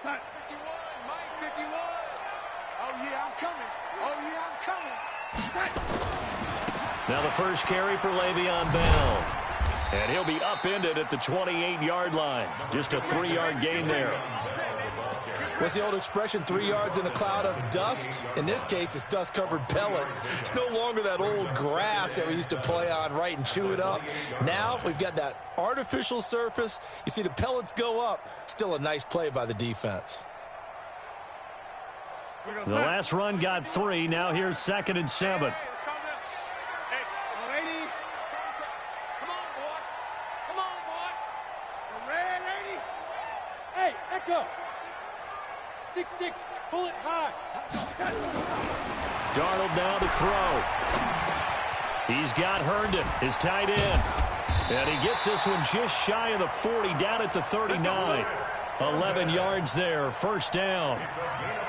51, Mike, 51. Oh, yeah, I'm coming. Oh, yeah, I'm coming. Now the first carry for Le'Veon Bell. And he'll be upended at the 28-yard line. Just a 3-yard gain there. What's the old expression, 3 yards in a cloud of dust? In this case, it's dust-covered pellets. It's no longer that old grass that we used to play on, right, and chew it up. Now we've got that artificial surface. You see the pellets go up. Still a nice play by the defense. The last run got 3. Now here's 2nd and 7. Hey, Echo. 6-6, pull it high. Darnold now to throw. He's got Herndon, his tight end. And he gets this one just shy of the 40, down at the 39. 11 yards there, first down.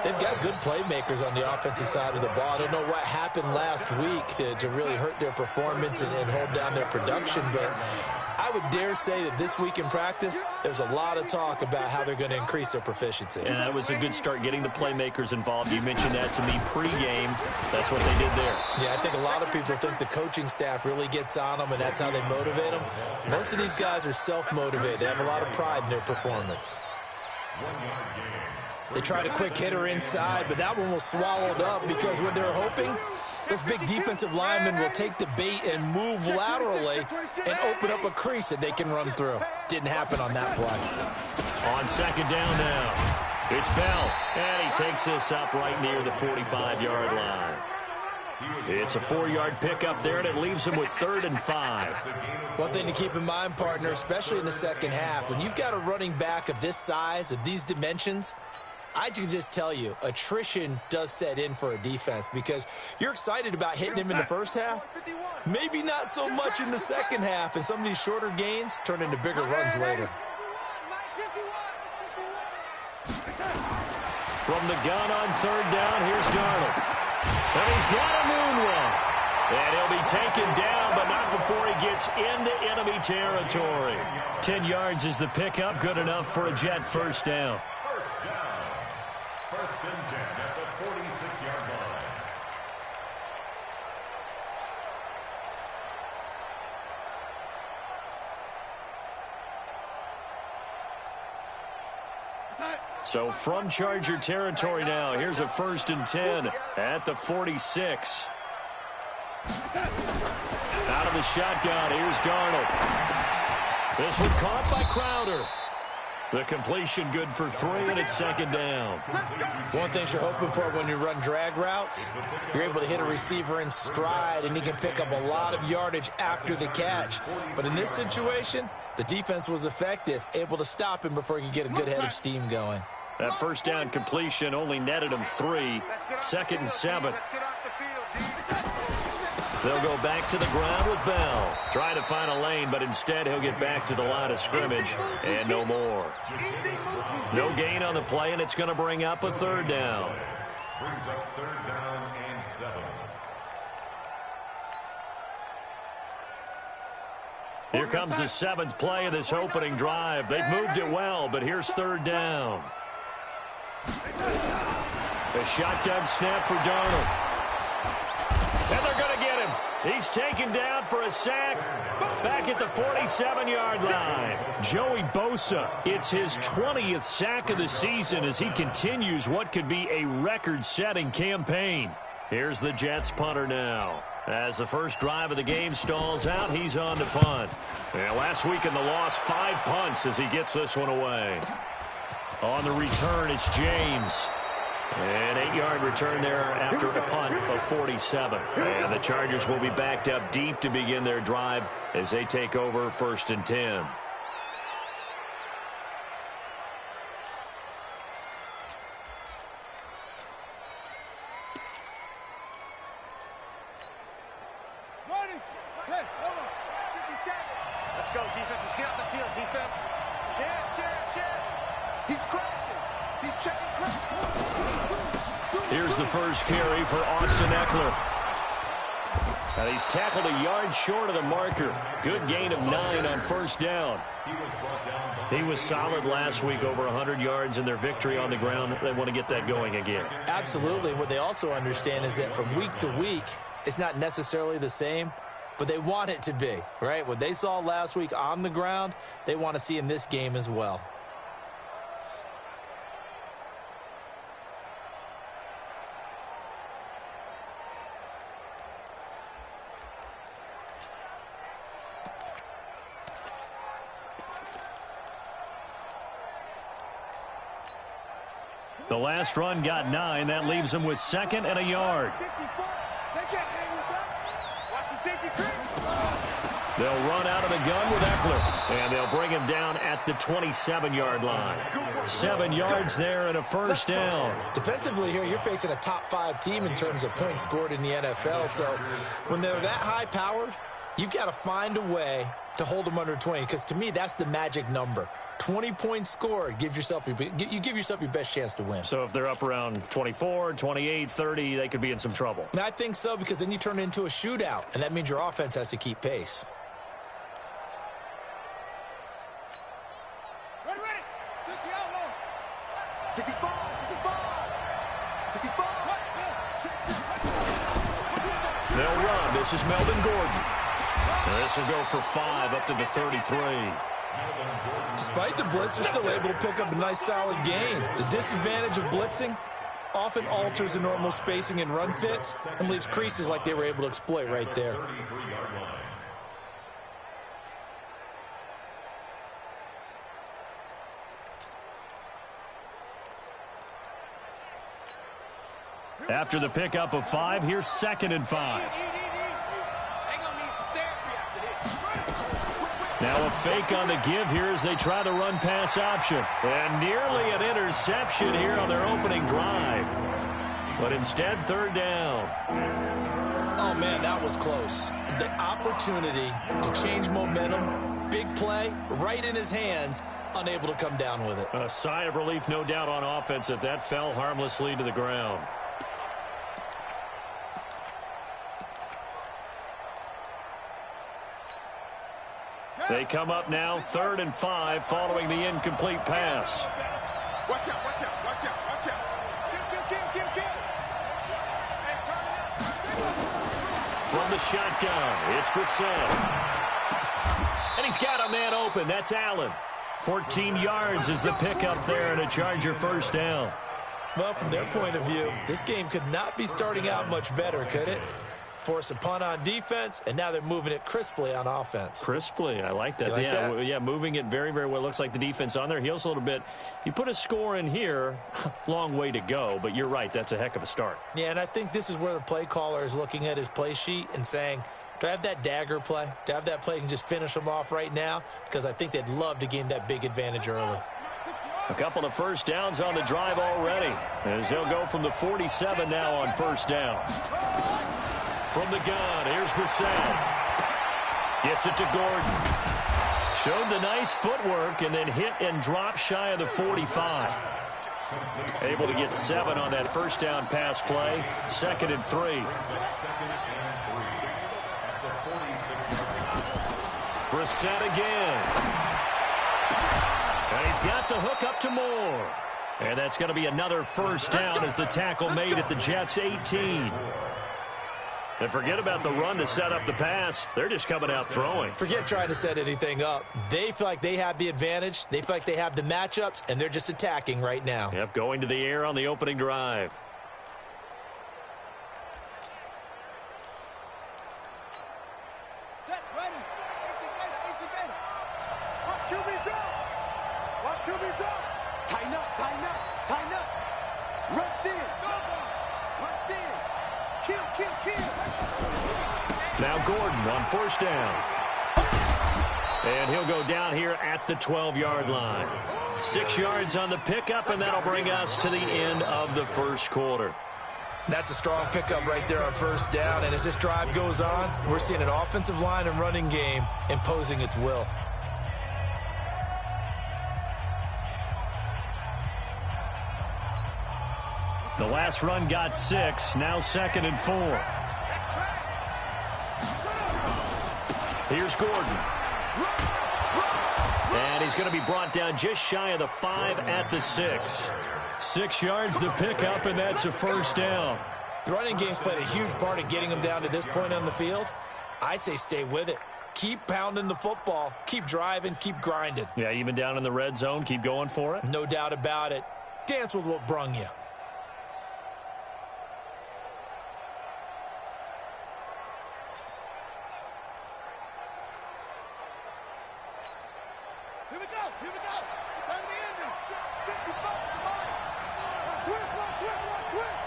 They've got good playmakers on the offensive side of the ball. I don't know what happened last week to really hurt their performance and hold down their production, but I would dare say that this week in practice, there's a lot of talk about how they're going to increase their proficiency. And that was a good start, getting the playmakers involved. You mentioned that to me pregame. That's what they did there. Yeah, I think a lot of people think the coaching staff really gets on them, and that's how they motivate them. Most of these guys are self-motivated. They have a lot of pride in their performance. They tried a quick hitter inside, but that one was swallowed up because what they're hoping, those big defensive linemen will take the bait and move laterally and open up a crease that they can run through. Didn't happen on that play. On 2nd down now, it's Bell, and he takes this up right near the 45-yard line. It's a 4-yard pickup there, and it leaves him with 3rd and 5. One thing to keep in mind, partner, especially in the second half, when you've got a running back of this size, of these dimensions, I can just tell you, attrition does set in for a defense because you're excited about hitting him in the first half. Maybe not so much in the second half, and some of these shorter gains turn into bigger runs later. From the gun on 3rd down, here's Darnold. And he's got a moonwalk. And he'll be taken down, but not before he gets into enemy territory. 10 yards is the pickup, good enough for a Jet first down. First and 10 at the 46-yard line. So from Charger territory now, here's a 1st and 10 at the 46. Out of the shotgun, here's Darnold. This one caught by Crowder. The completion good for 3, and it's 2nd down. One thing you're hoping for when you run drag routes, you're able to hit a receiver in stride, and he can pick up a lot of yardage after the catch. But in this situation, the defense was effective, able to stop him before he could get a good head of steam going. That first down completion only netted him 3. 2nd and 7. They'll go back to the ground with Bell. Trying to find a lane, but instead he'll get back to the line of scrimmage and no more. No gain on the play, and it's going to bring up a 3rd down. Brings up 3rd down and 7. Here comes the 7th play of this opening drive. They've moved it well, but here's 3rd down. A shotgun snap for Darnold. And they're going to get him. He's taken down for a sack back at the 47-yard line. Joey Bosa, it's his 20th sack of the season as he continues what could be a record-setting campaign. Here's the Jets punter now. As the first drive of the game stalls out, he's on to punt. And last week in the loss, 5 punts as he gets this one away. On the return, it's James. An 8-yard return there after a punt of 47. And the Chargers will be backed up deep to begin their drive as they take over 1st and 10. Let's go, defense. Let's get out the field, defense. Chad. He's crossing. He's checking cross. Here's the first carry for Austin Eckler. He's tackled a yard short of the marker. Good gain of 9 on first down. He was solid last week, over 100 yards in their victory on the ground. They want to get that going again. Absolutely. What they also understand is that from week to week, it's not necessarily the same, but they want it to be, right? What they saw last week on the ground, they want to see in this game as well. The last run got 9. That leaves him with 2nd and a yard. They'll run out of the gun with Eckler, and they'll bring him down at the 27-yard line. 7 yards there and a first down. Defensively here, you're facing a top 5 team in terms of points scored in the NFL. So when they're that high-powered, you've got to find a way to hold them under 20, because to me, that's the magic number. 20 points scored, you give yourself your best chance to win. So if they're up around 24, 28, 30, they could be in some trouble. And I think so, because then you turn it into a shootout, and that means your offense has to keep pace. Ready, ready. 60 outlaw. 65, 65. They'll run. This is Melvin Gordon. This will go for 5 up to the 33. Despite the blitz, they're still able to pick up a nice solid gain. The disadvantage of blitzing often alters the normal spacing and run fits and leaves creases like they were able to exploit right there. After the pickup of 5, here's 2nd and 5. Now a fake on the give here as they try the run-pass option. And nearly an interception here on their opening drive. But instead, 3rd down. Oh, man, that was close. The opportunity to change momentum, big play, right in his hands, unable to come down with it. A sigh of relief, no doubt, on offense that fell harmlessly to the ground. They come up now 3rd and 5 following the incomplete pass. Watch out, watch out, watch out, watch out. Kill. From the shotgun, it's Brissett. And he's got a man open. That's Allen. 14 yards is the pickup there and a Charger first down. Well, from their point of view, this game could not be starting out much better, could it? Force a punt on defense, and now they're moving it crisply on offense. Crisply, I like that. You like that? Yeah, moving it very, very well. Looks like the defense on their heels a little bit. You put a score in here, long way to go, but you're right, that's a heck of a start. Yeah, and I think this is where the play caller is looking at his play sheet and saying, do I have that dagger play? Do I have that play and just finish them off right now? Because I think they'd love to gain that big advantage early. A couple of first downs on the drive already, as they'll go from the 47 now on first down. From the gun, here's Brissett. Gets it to Gordon. Showed the nice footwork and then hit and drop shy of the 45. Able to get 7 on that first down pass play. 2nd and 3. Brissett again. And he's got the hook up to Moore. And that's going to be another first down as the tackle made at the Jets' 18. And forget about the run to set up the pass. They're just coming out throwing. Forget trying to set anything up. They feel like they have the advantage. They feel like they have the matchups, and they're just attacking right now. Yep, going to the air on the opening drive. Set, ready. Instigator. Watch QB drop. Watch QB drop. Tighten up. Rush in. Rush in. Kill. Now Gordon on first down. And he'll go down here at the 12-yard line. 6 yards on the pickup, and that'll bring us to the end of the first quarter. That's a strong pickup right there on first down. And as this drive goes on, we're seeing an offensive line and running game imposing its will. The last run got 6, now 2nd and 4. Here's Gordon. And he's going to be brought down just shy of the 5 at the 6. 6 yards the pickup, and that's a first down. The running game's played a huge part in getting them down to this point on the field. I say stay with it. Keep pounding the football. Keep driving. Keep grinding. Yeah, even down in the red zone, keep going for it. No doubt about it. Dance with what brung you. Here we go. Here we go. Time to the ending. 55. Come on. Twist, twist.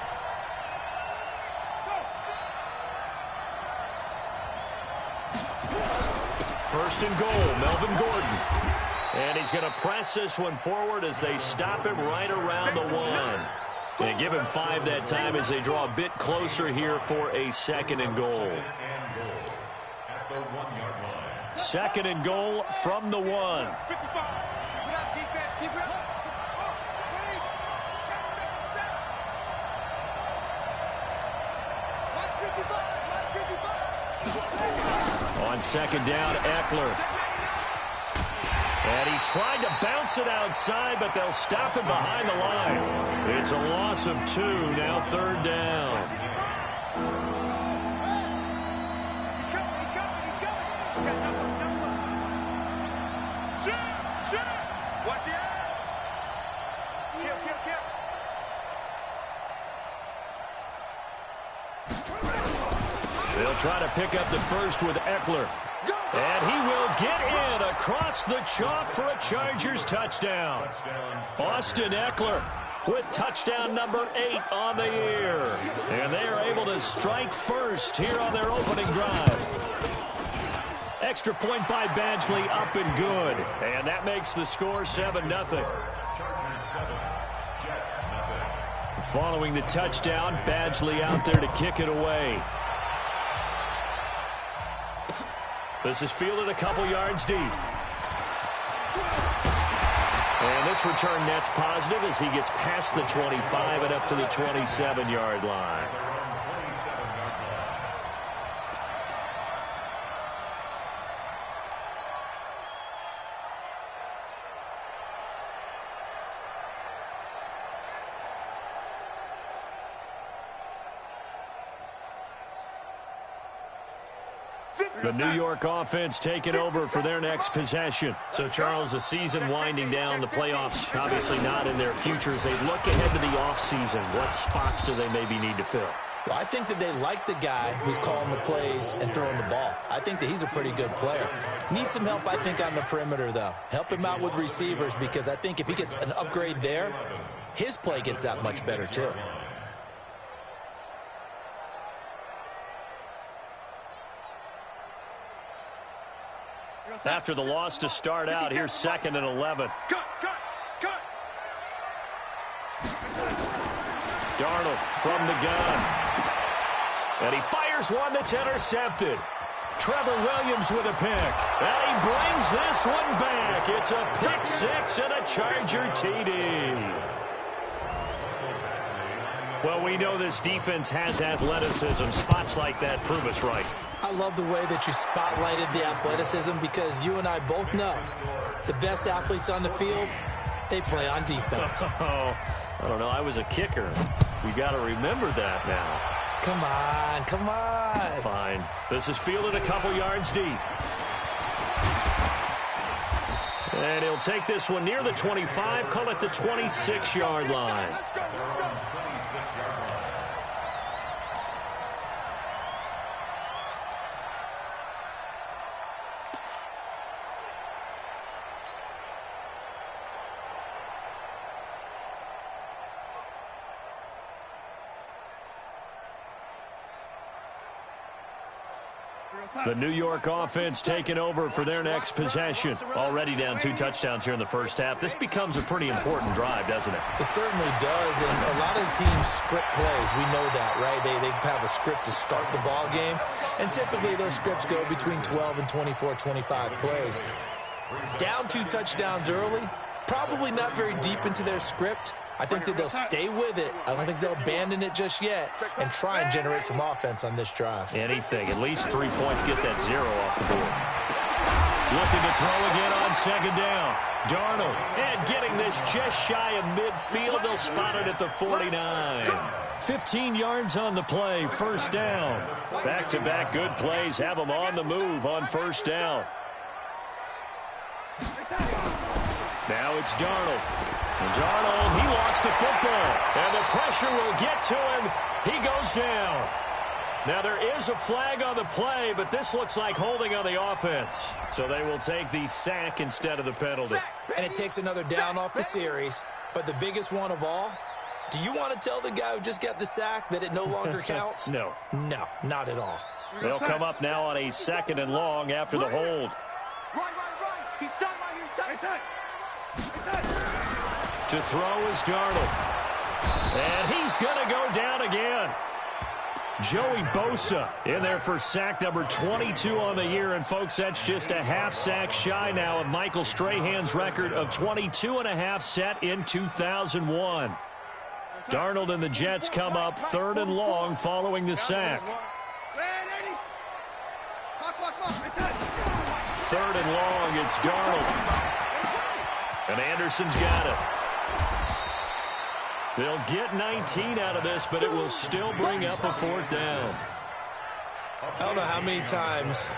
Go. First and goal, Melvin Gordon. And he's going to press this one forward as they stop him right around the 1. They give him 5 that time as they draw a bit closer here for a second and goal. At the 1-yard line. Second and goal from the 1. 55. Keep it up, defense. Keep it up. On second down, Eckler. And he tried to bounce it outside, but they'll stop him behind the line. It's a loss of 2, now third down. He's coming. Shoot. Watch the eye. Kill. They'll try to pick up the first with Eckler. And he will get in across the chalk for a Chargers touchdown. Austin Eckler with touchdown number 8 on the year. And they are able to strike first here on their opening drive. Extra point by Badgley, up and good. And that makes the score 7-0. Following the touchdown, Badgley out there to kick it away. This is fielded a couple yards deep. And this return net's positive as he gets past the 25 and up to the 27-yard line. The New York offense taking over for their next possession. So, Charles, the season winding down, the playoffs obviously not in their futures. They look ahead to the offseason. What spots do they maybe need to fill? Well, I think that they like the guy who's calling the plays and throwing the ball. I think that he's a pretty good player. Needs some help, I think, on the perimeter, though. Help him out with receivers, because I think if he gets an upgrade there, his play gets that much better, too. After the loss to start out, here's 2nd and 11. Cut. Darnold from the gun. And he fires one that's intercepted. Trevor Williams with a pick. And he brings this one back. It's a pick 6 and a Charger TD. Well, we know this defense has athleticism. Spots like that prove us right. I love the way that you spotlighted the athleticism, because you and I both know the best athletes on the field, they play on defense. Oh, I don't know. I was a kicker. We got to remember that now. Come on. Fine. This is fielded a couple yards deep. And he'll take this one near the 25, call it the 26-yard line. The New York offense taking over for their next possession. Already down 2 touchdowns here in the first half. This becomes a pretty important drive, doesn't it? It certainly does, and a lot of the teams script plays. We know that, right? They have a script to start the ball game, and typically those scripts go between 12 and 24, 25 plays. Down 2 touchdowns early, probably not very deep into their script. I think that they'll stay with it. I don't think they'll abandon it just yet and try and generate some offense on this drive. Anything. At least 3 points, get that 0 off the board. Looking to throw again on second down. Darnold, and getting this just shy of midfield. They'll spot it at the 49. 15 yards on the play, first down. Back-to-back good plays have them on the move on first down. Now it's Darnold. Darnold, he lost the football, and the pressure will get to him. He goes down. Now, there is a flag on the play, but this looks like holding on the offense. So they will take the sack instead of the penalty. And it takes another down off the series. But the biggest one of all, do you want to tell the guy who just got the sack that it no longer counts? No. No, not at all. They'll come up now on a 2nd and long after the hold. Run. He's done right here. To throw is Darnold. And he's going to go down again. Joey Bosa in there for sack number 22 on the year. And, folks, that's just a half sack shy now of Michael Strahan's record of 22.5 set in 2001. Darnold and the Jets come up 3rd and long following the sack. 3rd and long, it's Darnold. And Anderson's got it. They'll get 19 out of this, but it will still bring up a 4th down. I don't know how many times,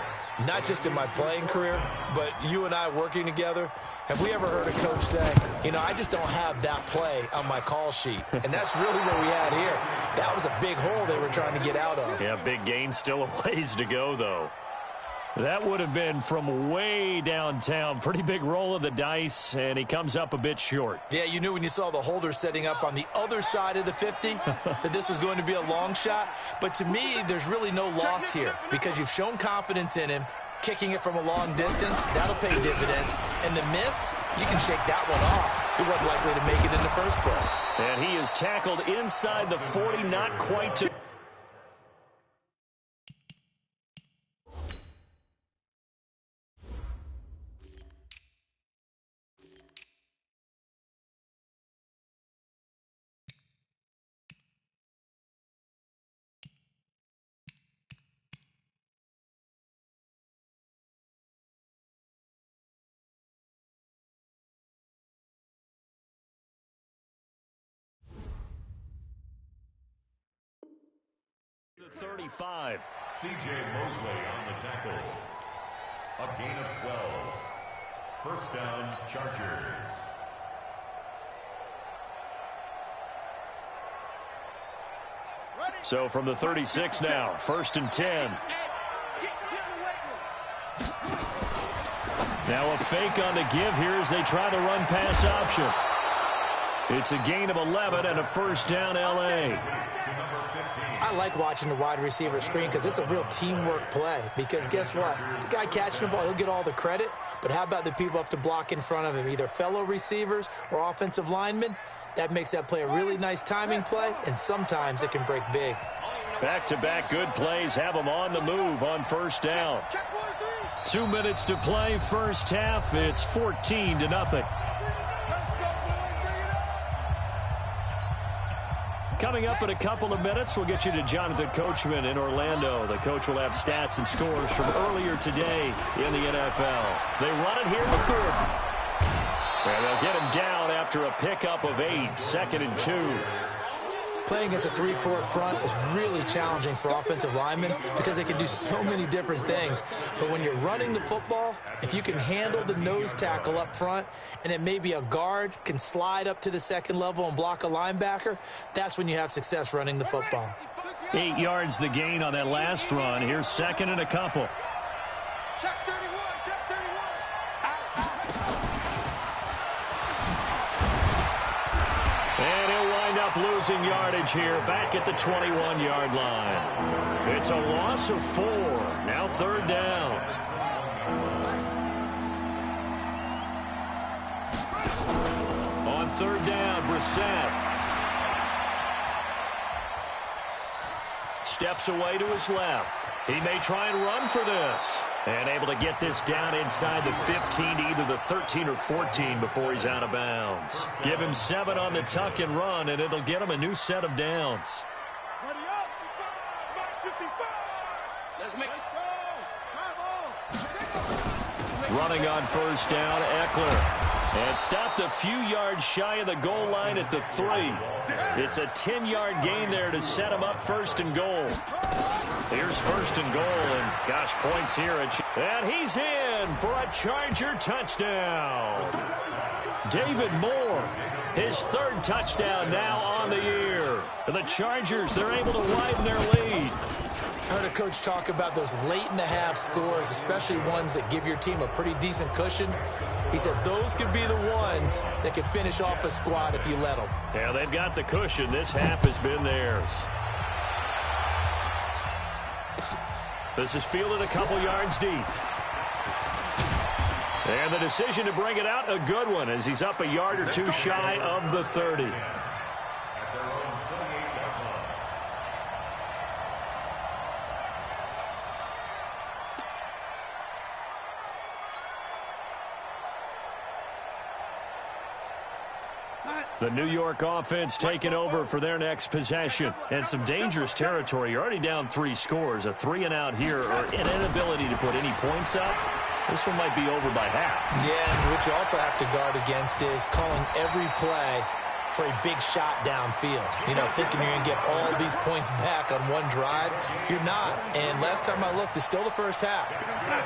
not just in my playing career, but you and I working together, have we ever heard a coach say, you know, I just don't have that play on my call sheet. And that's really what we had here. That was a big hole they were trying to get out of. Yeah, big gain, still a ways to go, though. That would have been from way downtown. Pretty big roll of the dice, and he comes up a bit short. Yeah, you knew when you saw the holder setting up on the other side of the 50 that this was going to be a long shot. But to me, there's really no loss here because you've shown confidence in him. Kicking it from a long distance, that'll pay dividends. And the miss, you can shake that one off. He wasn't likely to make it in the first place. And he is tackled inside the 40, not quite to... the 35. C.J. Mosley on the tackle. A gain of 12. First down, Chargers. So from the 36 now, 1st and 10. Now a fake on the give here as they try the run pass option. It's a gain of 11 and a first down L.A. I like watching the wide receiver screen because it's a real teamwork play. Because guess what? The guy catching the ball, he'll get all the credit. But how about the people up to block in front of him, either fellow receivers or offensive linemen? That makes that play a really nice timing play, and sometimes it can break big. Back-to-back good plays have them on the move on first down. 2 minutes to play, first half. It's 14-0. Coming up in a couple of minutes, we'll get you to Jonathan Coachman in Orlando. The coach will have stats and scores from earlier today in the NFL. They run it here with Gordon. And they'll get him down after a pickup of 8, 2nd and 2. Playing against a 3-4 front is really challenging for offensive linemen because they can do so many different things. But when you're running the football, if you can handle the nose tackle up front and then maybe a guard can slide up to the second level and block a linebacker, that's when you have success running the football. 8 yards the gain on that last run. Here's 2nd and a couple. Check 31, check 31. And he'll wind up losing yardage here back at the 21-yard line. It's a loss of 4. Now 3rd down. On 3rd down, Brissett steps away to his left. He may try and run for this. And able to get this down inside the 15 to either the 13 or 14 before he's out of bounds. Give him 7 on the tuck and run, and it'll get him a new set of downs. Running on first down, Eckler. And stopped a few yards shy of the goal line at the 3. It's a 10-yard gain there to set him up first and goal. Here's first and goal, and gosh, points here. And he's in for a Charger touchdown. David Moore, his 3rd touchdown now on the year. And the Chargers, they're able to widen their lead. I heard a coach talk about those late-in-the-half scores, especially ones that give your team a pretty decent cushion. He said those could be the ones that can finish off a squad if you let them. Yeah, they've got the cushion. This half has been theirs. This is fielded a couple yards deep. And the decision to bring it out, a good one, as he's up a yard or 2 shy of the 30. The New York offense taking over for their next possession. And some dangerous territory. You're already down 3 scores. A 3-and-out here, or an inability to put any points up. This one might be over by half. Yeah, and what you also have to guard against is calling every play for a big shot downfield. You know, thinking you're going to get all these points back on one drive. You're not. And last time I looked, it's still the first half.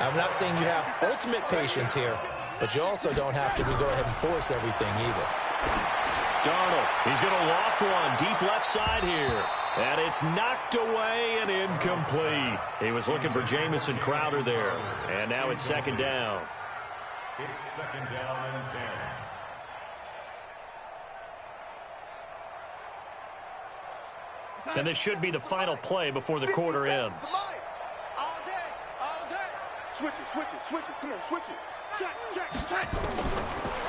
I'm not saying you have ultimate patience here, but you also don't have to go ahead and force everything either. Darnold, he's going to loft one deep left side here. And it's knocked away and incomplete. He was looking for Jamison Crowder there. And now it's 2nd down. It's 2nd down and 10. And this should be the final play before the quarter ends. All day, all day. Switch it, switch it, switch it. Come on, switch it. Check, check, check.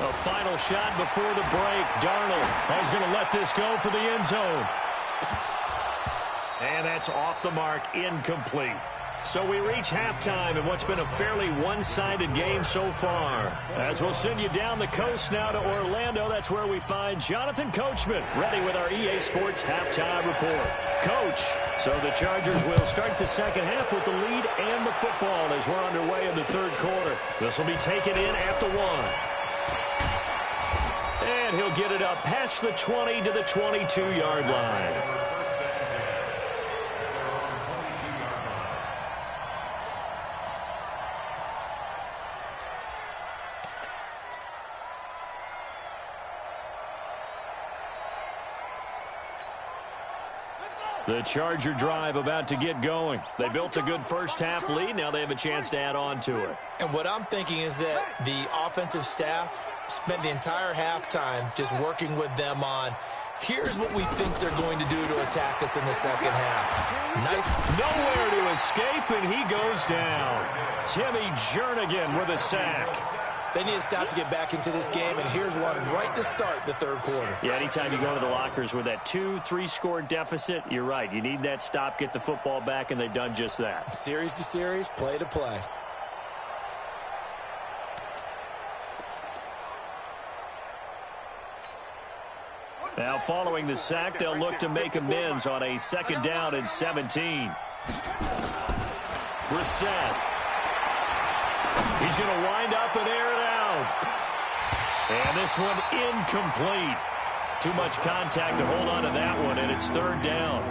A final shot before the break. Darnold is going to let this go for the end zone. And that's off the mark, incomplete. So we reach halftime in what's been a fairly one-sided game so far. As we'll send you down the coast now to Orlando, that's where we find Jonathan Coachman, ready with our EA Sports Halftime Report. Coach, so the Chargers will start the second half with the lead and the football as we're underway in the 3rd quarter. This will be taken in at the 1. And he'll get it up past the 20 to the 22-yard line. The Charger drive about to get going. They built a good first half lead. Now they have a chance to add on to it. And what I'm thinking is that the offensive staff spent the entire halftime just working with them on, here's what we think they're going to do to attack us in the second half. Nice. Nowhere to escape, and he goes down. Timmy Jernigan with a sack. They need to stop to get back into this game, and here's one right to start the 3rd quarter. Yeah, anytime you go to the lockers with that 2-3 score deficit, you're right. You need that stop, get the football back, and they've done just that. Series to series, play to play. Now, following the sack, they'll look to make amends on a 2nd down and 17. Brissett. He's going to wind up and air it out. And this one incomplete. Too much contact to hold on to that one, and it's 3rd down.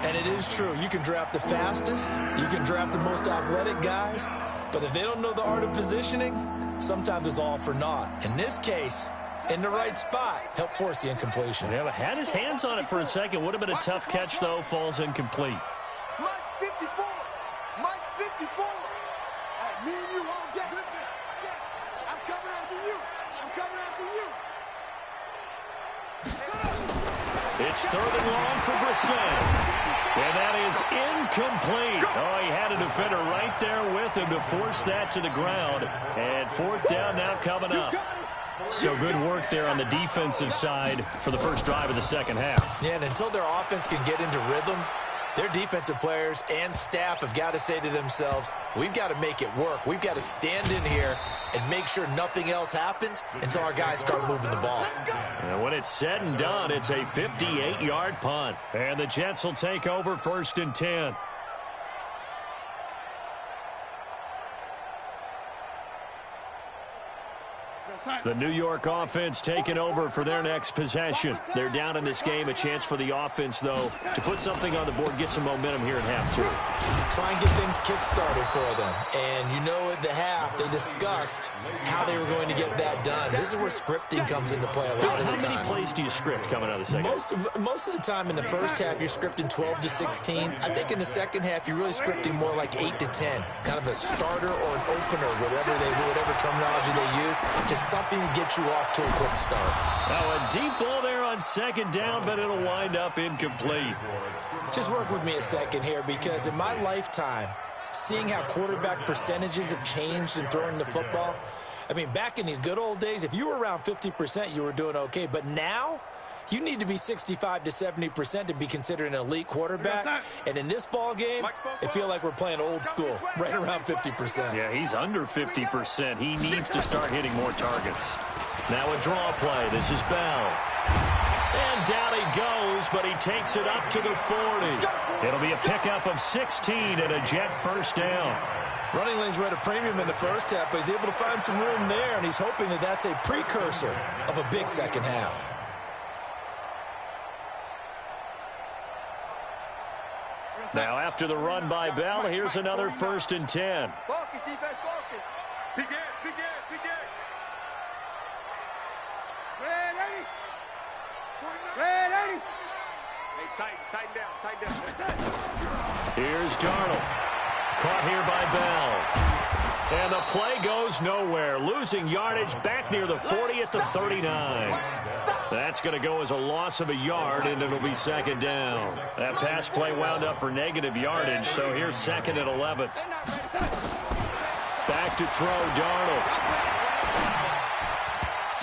And it is true. You can draft the fastest. You can draft the most athletic guys. But if they don't know the art of positioning, sometimes it's all for naught. In this case, in the right spot, help force the incompletion. Yeah, but had his hands on it for a second. Would have been a tough catch, though. Falls incomplete. Mike's 54. Mike's 54. Me and you all get it. I'm coming after you. I'm coming after you. It's 3rd and long for Brissett. And that is incomplete. Oh, he had a defender right there with him to force that to the ground. And 4th down now coming up. So good work there on the defensive side for the first drive of the second half. Yeah, and until their offense can get into rhythm, Their defensive players and staff have got to say to themselves, we've got to make it work. We've got to stand in here and make sure nothing else happens until our guys start moving the ball. And when it's said and done, it's a 58-yard punt. And the Jets will take over 1st and 10. The New York offense taking over for their next possession. They're down in this game. A chance for the offense, though, to put something on the board, get some momentum here in half two. Try and get things kick-started for them. And you know at the half, they discussed how they were going to get that done. This is where scripting comes into play a lot of the time. How many plays do you script coming out of the second? Most of the time in the first half, you're scripting 12 to 16. I think in the second half, you're really scripting more like 8 to 10. Kind of a starter or an opener, whatever terminology they use. Just something to get you off to a quick start. Now a deep ball there on 2nd down, but it'll wind up incomplete. Just work with me a second here, because in my lifetime, seeing how quarterback percentages have changed in throwing the football, I mean, back in the good old days, if you were around 50%, you were doing okay. But now, you need to be 65 to 70% to be considered an elite quarterback. And in this ball game, it feels like we're playing old school, right around 50%. Yeah, he's under 50%. He needs to start hitting more targets. Now a draw play. This is Bell. And down he goes, but he takes it up to the 40. It'll be a pickup of 16 and a Jet 1st down. Running lanes were at a premium in the first half, but he's able to find some room there, and he's hoping that that's a precursor of a big second half. Now after the run by Bell, here's another 1st and 10. Focus, defense, focus. Begin. Ready. Hey, tighten down. Here's Darnold. Caught here by Bell. And the play goes nowhere. Losing yardage back near the 40 at the 39. That's going to go as a loss of a yard, and it'll be 2nd down. That pass play wound up for negative yardage, so here's 2nd and 11. Back to throw, Darnold.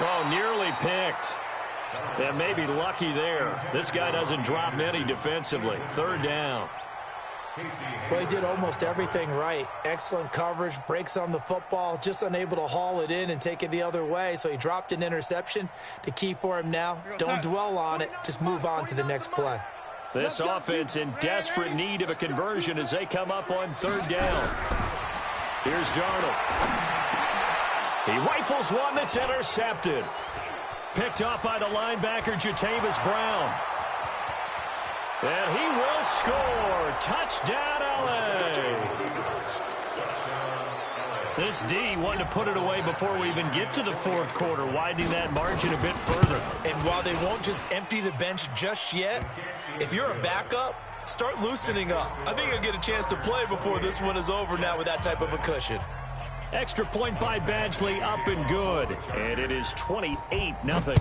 Oh, nearly picked. And maybe lucky there. This guy doesn't drop many defensively. 3rd down. Well, he did almost everything right. Excellent coverage, breaks on the football, just unable to haul it in and take it the other way. So he dropped an interception. The key for him now, don't dwell on it. Just move on to the next play. This offense in desperate need of a conversion as they come up on 3rd down. Here's Darnold. He rifles one that's intercepted. Picked off by the linebacker, Jatavis Brown. And he will score. Touchdown, L.A. This D wanted to put it away before we even get to the 4th quarter, widening that margin a bit further. And while they won't just empty the bench just yet, if you're a backup, start loosening up. I think you'll get a chance to play before this one is over now with that type of a cushion. Extra point by Badgley, up and good. And it is 28-0.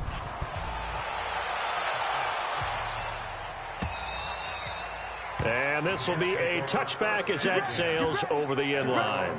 And this will be a touchback as that sails over the end line.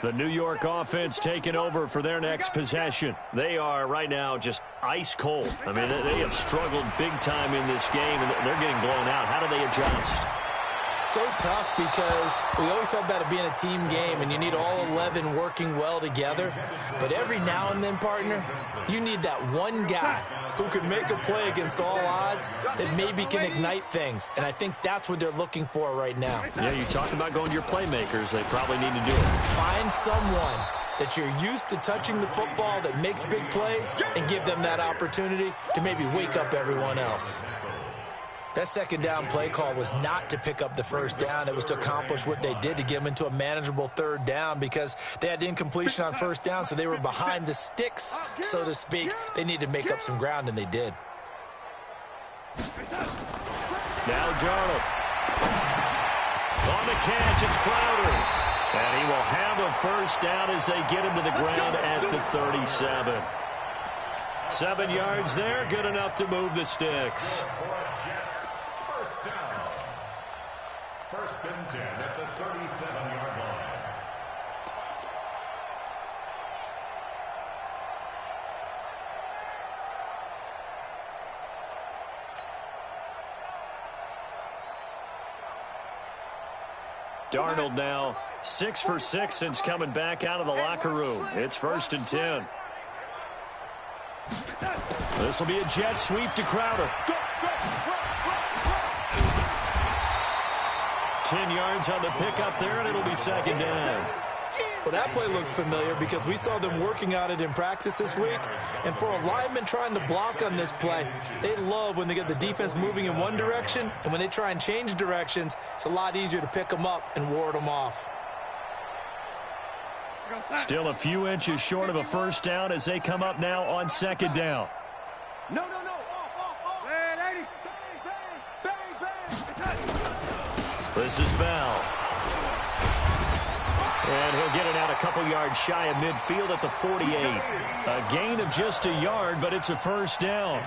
The New York offense taking over for their next possession. They are right now just ice cold. I mean, they have struggled big time in this game, and they're getting blown out. How do they adjust? So tough, because we always talk about it being a team game, and you need all 11 working well together. But every now and then, partner, you need that one guy who can make a play against all odds that maybe can ignite things. And I think that's what they're looking for right now. Yeah, you talk about going to your playmakers. They probably need to do it. Find someone that you're used to touching the football that makes big plays and give them that opportunity to maybe wake up everyone else. That 2nd down play call was not to pick up the 1st down. It was to accomplish what they did, to get them into a manageable 3rd down, because they had incompletion on 1st down, so they were behind the sticks, so to speak. They needed to make up some ground, and they did. Now Darnold. On the catch, it's Crowder. And he will have a 1st down as they get him to the ground at the 37. 7 yards there, good enough to move the sticks. First down. First and 10 at the 37-yard line. Darnold now 6 for 6 since coming back out of the locker room. It's first and 10. This will be a jet sweep to Crowder. 10 yards on the pickup there, and it'll be second down. Well, that play looks familiar because we saw them working on it in practice this week. And for a lineman trying to block on this play, they love when they get the defense moving in one direction. And when they try and change directions, it's a lot easier to pick them up and ward them off. Still a few inches short of a first down as they come up now on second down. No. Off. Hey, 80. Bang. This is Bell. And he'll get it out a couple yards shy of midfield at the 48. A gain of just a yard, but it's a first down.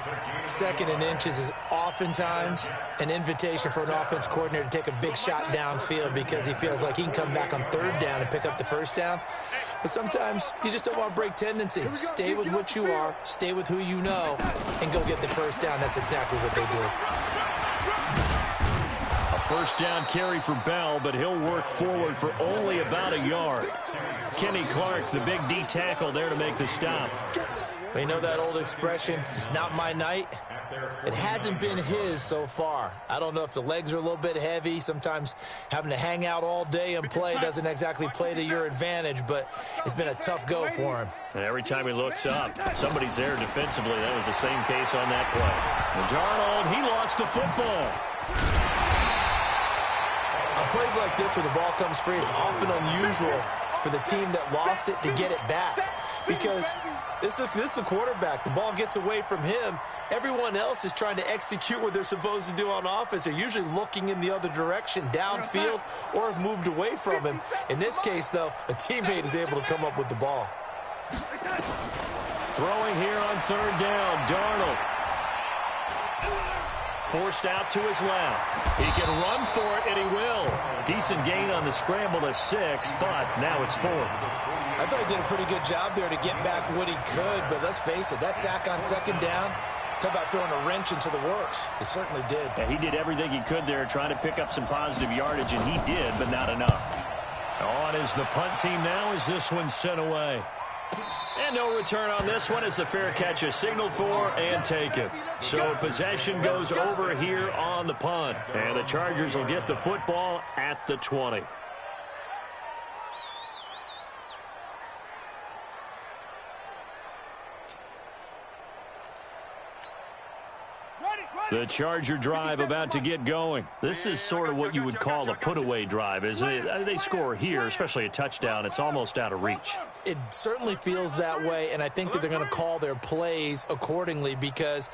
Second and inches is oftentimes an invitation for an offense coordinator to take a big shot downfield because he feels like he can come back on third down and pick up the first down. But sometimes you just don't want to break tendency. Stay with what you are, stay with who you know, and go get the first down. That's exactly what they do. First down carry for Bell, but he'll work forward for only about a yard. Kenny Clark, the big D tackle there to make the stop. We know that old expression, it's not my night. It hasn't been his so far. I don't know if the legs are a little bit heavy. Sometimes having to hang out all day and play doesn't exactly play to your advantage, but it's been a tough go for him. And every time he looks up, somebody's there defensively. That was the same case on that play. And Darnold, he lost the football. On plays like this where the ball comes free, it's often unusual for the team that lost it to get it back because this is the quarterback. The ball gets away from him. Everyone else is trying to execute what they're supposed to do on offense. They're usually looking in the other direction, downfield, or have moved away from him. In this case, though, a teammate is able to come up with the ball. Throwing here on third down, Darnold. Forced out to his left. He can run for it, and he will. Decent gain on the scramble to 6, but now it's 4th. I thought he did a pretty good job there to get back what he could, but let's face it, that sack on second down, talk about throwing a wrench into the works. He certainly did. Yeah, he did everything he could there, trying to pick up some positive yardage, and he did, but not enough. On is the punt team now as this one's sent away. And no return on this one as the fair catch is signaled for and taken. So possession goes over here on the punt. And the Chargers will get the football at the 20. The Charger drive about to get going. This is sort of what you would call a put-away drive, isn't it? They score here, especially a touchdown. It's almost out of reach. It certainly feels that way, and I think that they're going to call their plays accordingly because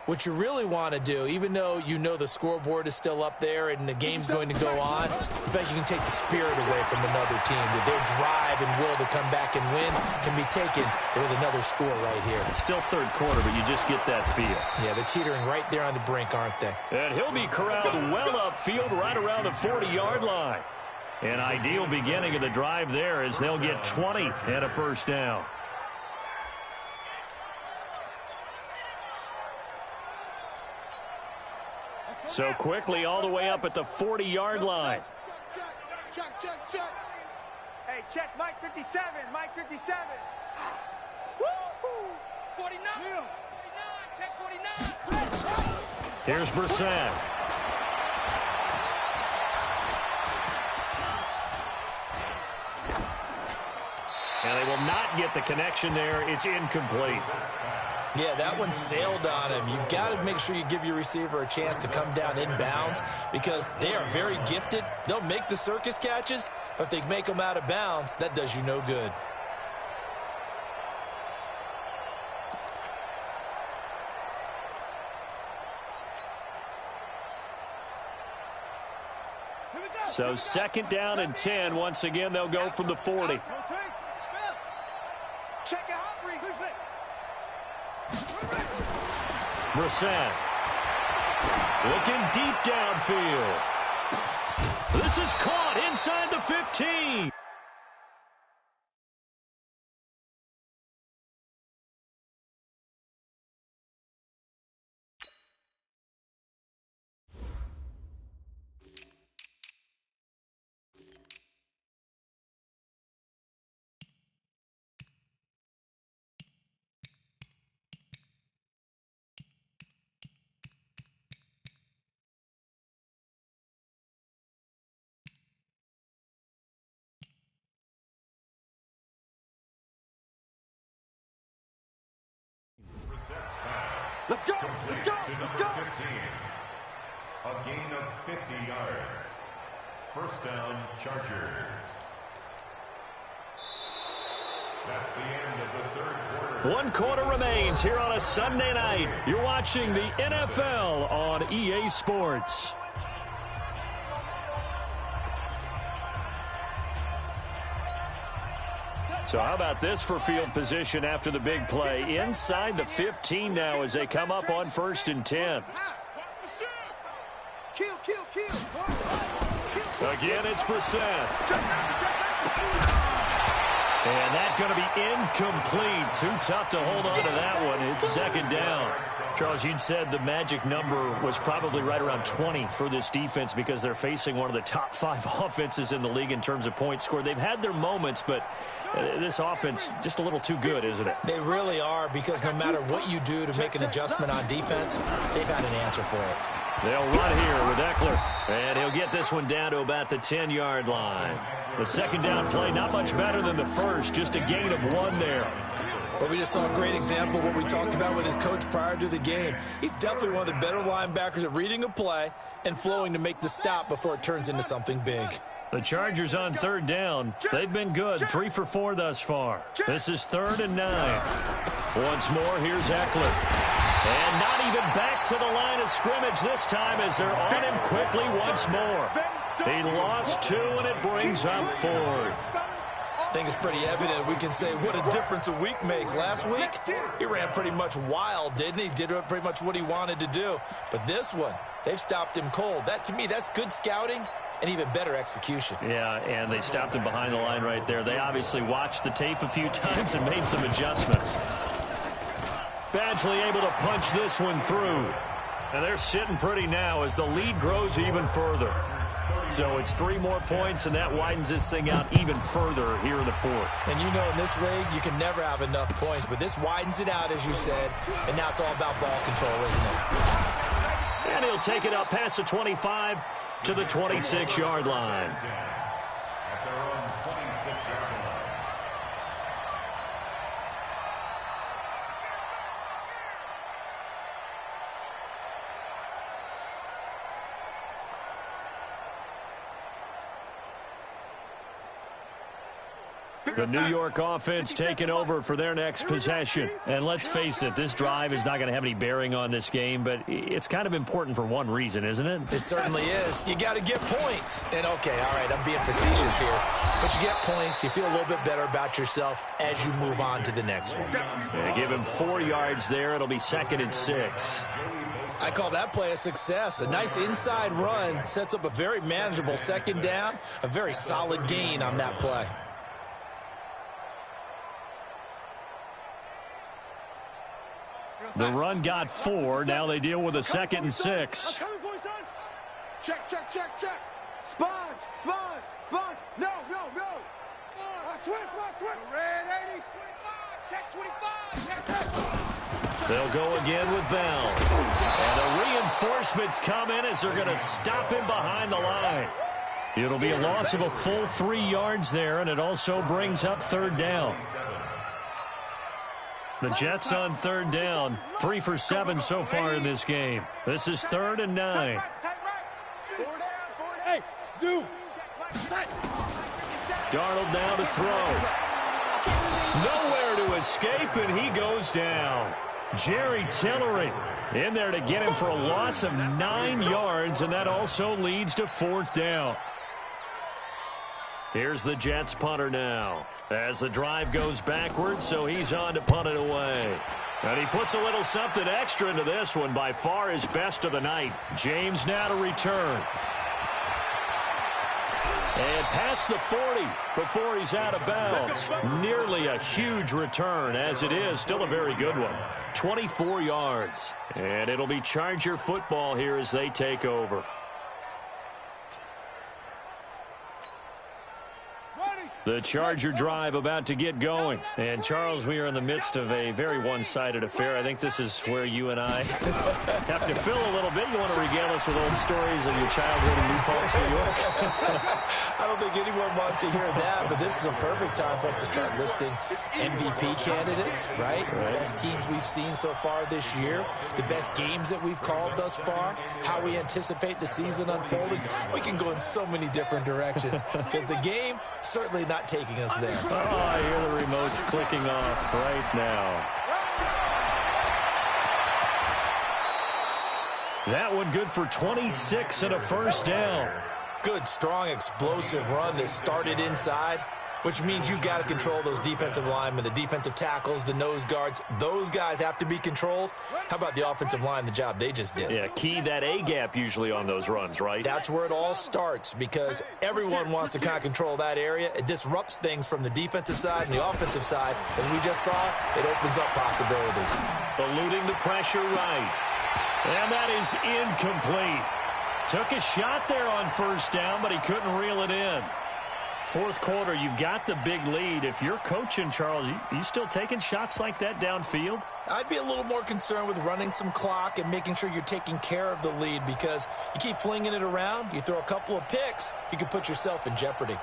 what you really want to do, even though you know the scoreboard is still up there and the game's going to go on, in fact, you can take the spirit away from another team. That their drive and will to come back and win can be taken with another score right here. It's still third quarter, but you just get that feel. Yeah, they're teetering right there on the brink, aren't they? And he'll be corralled well upfield right around the 40-yard line. An ideal beginning of the drive there as they'll get 20 and a first down. So quickly all the way up at the 40-yard line. Check. Hey, check Mike 57. Mike 57. Woo-hoo. 49. 49. Check 49. Here's Brissett. And they will not get the connection there. It's incomplete. Yeah, that one sailed on him. You've got to make sure you give your receiver a chance to come down inbounds because they are very gifted. They'll make the circus catches, but if they make them out of bounds, that does you no good. So second down and 10. Once again, they'll go from the 40. Check it out, Brissett. Looking deep downfield. This is caught inside the 15. Let's go! Let's go! Let's go! 15. A gain of 50 yards. First down, Chargers. That's the end of the third quarter. 1 quarter remains here on a Sunday night. You're watching the NFL on EA Sports. So how about this for field position after the big play? Inside the 15 now as they come up on 1st and 10. Kill, kill, kill. Again, it's Brissett. And that's going to be incomplete. Too tough to hold on to that one. It's 2nd down. Charles, you'd said the magic number was probably right around 20 for this defense because they're facing one of the top 5 offenses in the league in terms of points scored. They've had their moments, but this offense just a little too good, isn't it? They really are, because no matter what you do to make an adjustment on defense, they've had an answer for it. They'll run here with Eckler, and he'll get this one down to about the 10-yard line. The 2nd down play, not much better than the first, just a gain of 1 there. Well, we just saw a great example of what we talked about with his coach prior to the game. He's definitely one of the better linebackers at reading a play and flowing to make the stop before it turns into something big. The Chargers on 3rd down. They've been good, 3 for 4 thus far. This is 3rd and 9. Once more, here's Eckler. And not even back to the line of scrimmage this time as they're on him quickly once more. He lost 2, and it brings up 4th. I think it's pretty evident. We can say what a difference a week makes. Last week, he ran pretty much wild, didn't he? Did pretty much what he wanted to do. But this one, they've stopped him cold. That, to me, that's good scouting and even better execution. Yeah, and they stopped him behind the line right there. They obviously watched the tape a few times and made some adjustments. Badgley able to punch this one through. And they're sitting pretty now as the lead grows even further. So it's 3 more points, and that widens this thing out even further here in the 4th. And you know, in this league, you can never have enough points, but this widens it out, as you said, and now it's all about ball control, isn't it? And he'll take it up past the 25 to the 26-yard line. At their own 26-yard line. The New York offense taking over for their next possession. And let's face it, this drive is not going to have any bearing on this game, but it's kind of important for one reason, isn't it? It certainly is. You got to get points. And, okay, all right, I'm being facetious here. But you get points, you feel a little bit better about yourself as you move on to the next one. Yeah, give him 4 yards there. It'll be 2nd and 6. I call that play a success. A nice inside run sets up a very manageable 2nd down, a very solid gain on that play. The run got 4. Now they deal with a 2nd and 6. Check, check, check, check. Sponge, sponge, sponge. No, no, no. Switch. Red 80. 25. Check 25. Check, check. They'll go again with Bell. And the reinforcements come in as they're going to stop him behind the line. It'll be a loss of a full 3 yards there, and it also brings up 3rd down. The Jets on 3rd down, 3 for 7 so far in this game. This is 3rd and 9. Hey, Zoo. Darnold now to throw. Nowhere to escape, and he goes down. Jerry Tillery in there to get him for a loss of 9 yards, and that also leads to 4th down. Here's the Jets punter now. As the drive goes backwards, so he's on to punt it away. And he puts a little something extra into this one, by far his best of the night. James now to return. And past the 40 before he's out of bounds. Nearly a huge return, as it is. Still a very good one. 24 yards. And it'll be Charger football here as they take over. The Charger drive about to get going. And, Charles, we are in the midst of a very one-sided affair. I think this is where you and I have to fill a little bit. You want to regale us with old stories of your childhood in New Paltz, New York? I don't think anyone wants to hear that, but this is a perfect time for us to start listing MVP candidates, right? The best teams we've seen so far this year, the best games that we've called thus far, how we anticipate the season unfolding. We can go in so many different directions because the game certainly not taking us there. Oh, I hear the remotes clicking off right now. That one good for 26 and a first down. Good, strong, explosive run that started inside, which means you've got to control those defensive linemen, the defensive tackles, the nose guards. Those guys have to be controlled. How about the offensive line, the job they just did? Yeah, key that A-gap usually on those runs, right? That's where it all starts because everyone wants to kind of control that area. It disrupts things from the defensive side and the offensive side. As we just saw, it opens up possibilities. Eluding the pressure right. And that is incomplete. Took a shot there on first down, but he couldn't reel it in. Fourth quarter, you've got the big lead. If you're coaching, Charles, you still taking shots like that downfield? I'd be a little more concerned with running some clock and making sure you're taking care of the lead because you keep flinging it around, you throw a couple of picks, you can put yourself in jeopardy.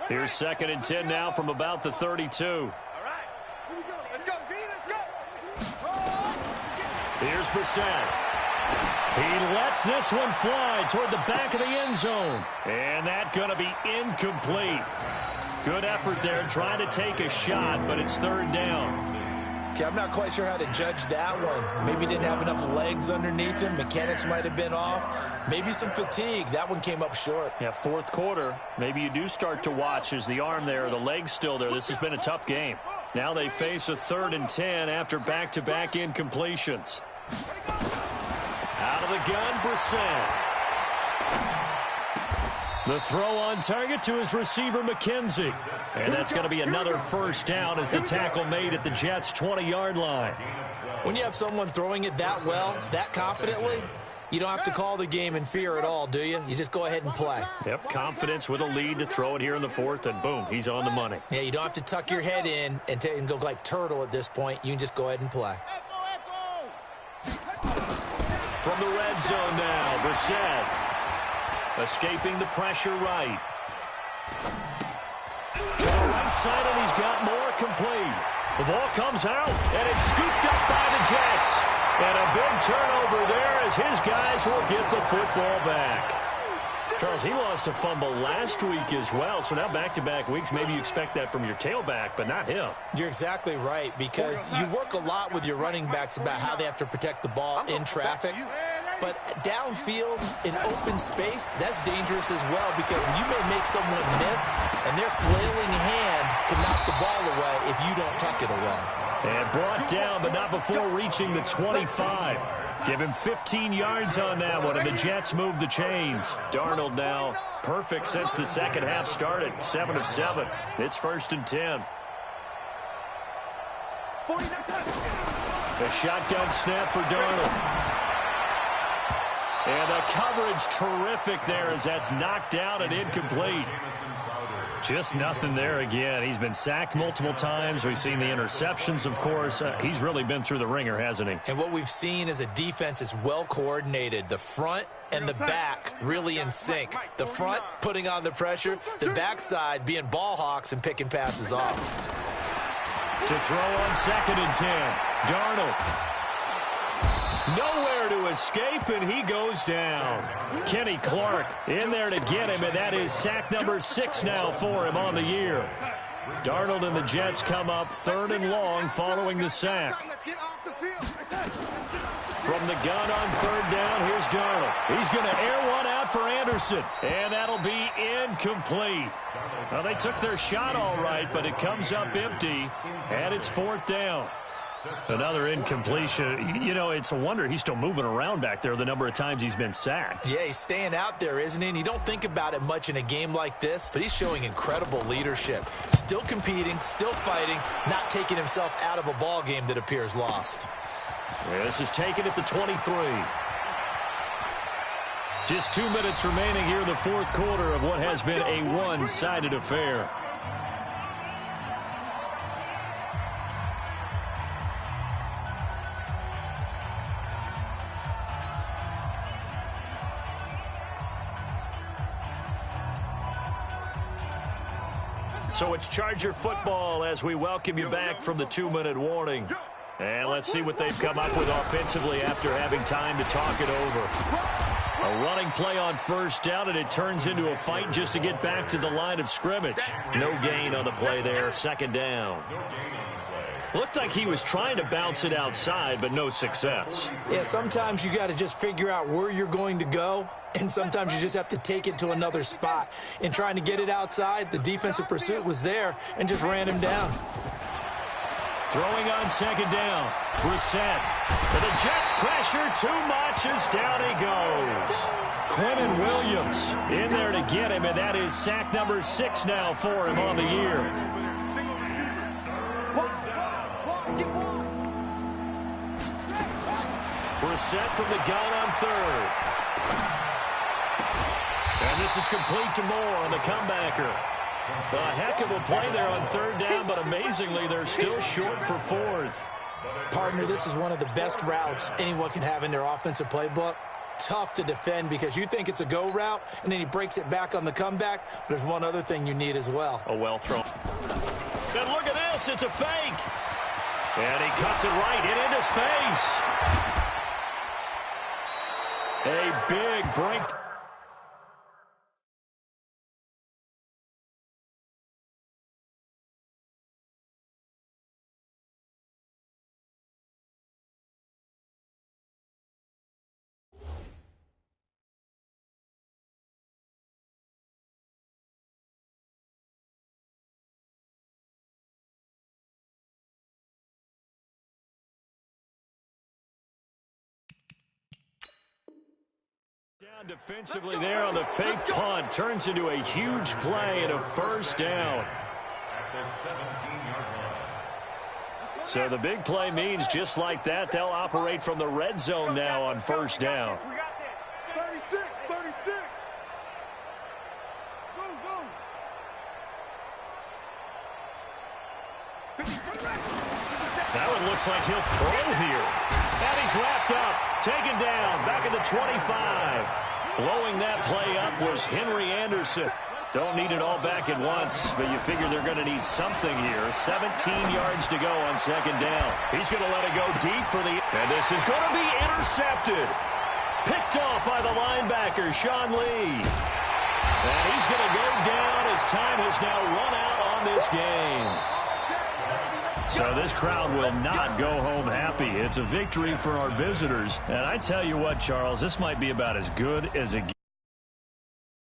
Here's 2nd and 10 now from about the 32. All right. Here we go. Let's go, D. Let's go. Here's Brissett. He lets this one fly toward the back of the end zone. And that's going to be incomplete. Good effort there trying to take a shot, but it's 3rd down. Okay, I'm not quite sure how to judge that one. Maybe didn't have enough legs underneath him. Mechanics might have been off. Maybe some fatigue. That one came up short. Yeah, fourth quarter. Maybe you do start to watch as the arm there, the leg's still there. This has been a tough game. Now they face a 3rd and 10 after back-to-back incompletions. Out of the gun, Brissett. The throw on target to his receiver, McKenzie. And that's going to be another first down as the tackle made at the Jets' 20-yard line. When you have someone throwing it that well, that confidently, you don't have to call the game in fear at all, do you? You just go ahead and play. Yep, confidence with a lead to throw it here in the 4th, and boom, he's on the money. Yeah, you don't have to tuck your head in and go like turtle at this point. You can just go ahead and play. From the red zone now, Brissett. Escaping the pressure right. To the right side, and he's got more complete. The ball comes out, and it's scooped up by the Jets. And a big turnover there as his guys will get the football back. Charles, he lost a fumble last week as well, so now back-to-back weeks, maybe you expect that from your tailback, but not him. You're exactly right, because you work a lot with your running backs about how they have to protect the ball in traffic. But downfield, in open space, that's dangerous as well because you may make someone miss, and their flailing hand can knock the ball away if you don't tuck it away. And brought down, but not before reaching the 25. Give him 15 yards on that one, and the Jets move the chains. Darnold now perfect since the second half started, 7 of 7. It's 1st and 10. The shotgun snap for Darnold. And the coverage terrific there as that's knocked out and incomplete. Just nothing there again. He's been sacked multiple times. We've seen the interceptions, of course. He's really been through the ringer, hasn't he? And what we've seen is a defense that's well coordinated. The front and the back really in sync. The front putting on the pressure. The backside being ball hawks and picking passes off. To throw on 2nd and 10. Darnold. Nowhere to escape, and he goes down. Kenny Clark in there to get him, and that is sack number 6 now for him on the year. Darnold and the Jets come up 3rd and long following the sack. From the gun on third down, here's Darnold. He's going to air one out for Anderson, and that'll be incomplete. Well, they took their shot all right, but it comes up empty, and it's fourth down. Another incompletion. You know, it's a wonder he's still moving around back there the number of times he's been sacked. Yeah, he's staying out there, isn't he? And you don't think about it much in a game like this, but he's showing incredible leadership. Still competing, still fighting, not taking himself out of a ball game that appears lost. Yeah, this is taken at the 23. Just 2 minutes remaining here in the fourth quarter of what has been a one-sided affair. So it's Charger football as we welcome you back from the 2-minute warning. And let's see what they've come up with offensively after having time to talk it over. A running play on first down, and it turns into a fight just to get back to the line of scrimmage. No gain on the play there, second down. Looked like he was trying to bounce it outside, but no success. Yeah, sometimes you got to just figure out where you're going to go, and sometimes you just have to take it to another spot. In trying to get it outside, the defensive pursuit was there and just ran him down. Throwing on second down, Brissett. And the Jets pressure too much as down he goes. Quentin Williams in there to get him, and that is sack number 6 now for him on the year. Brissett from the gun on third. And this is complete to Moore on the comebacker. A heck of a play there on third down, but amazingly, they're still short for fourth. Partner, this is one of the best routes anyone can have in their offensive playbook. Tough to defend because you think it's a go route, and then he breaks it back on the comeback. There's one other thing you need as well. A well thrown. And look at this, it's a fake. And he cuts it right into space. A big break. Down defensively there on the fake punt. Turns into a huge play and a first down. So the big play means just like that, they'll operate from the red zone now on first down. 36, 36. That one looks like he'll throw here. And he's wrapped up, taken down, back at the 25. Blowing that play up was Henry Anderson. Don't need it all back at once, but you figure they're going to need something here. 17 yards to go on second down. He's going to let it go deep for the... And this is going to be intercepted. Picked off by the linebacker, Sean Lee. And he's going to go down as time has now run out on this game. So this crowd will not go home happy. It's a victory for our visitors. And I tell you what, Charles, this might be about as good as it gets.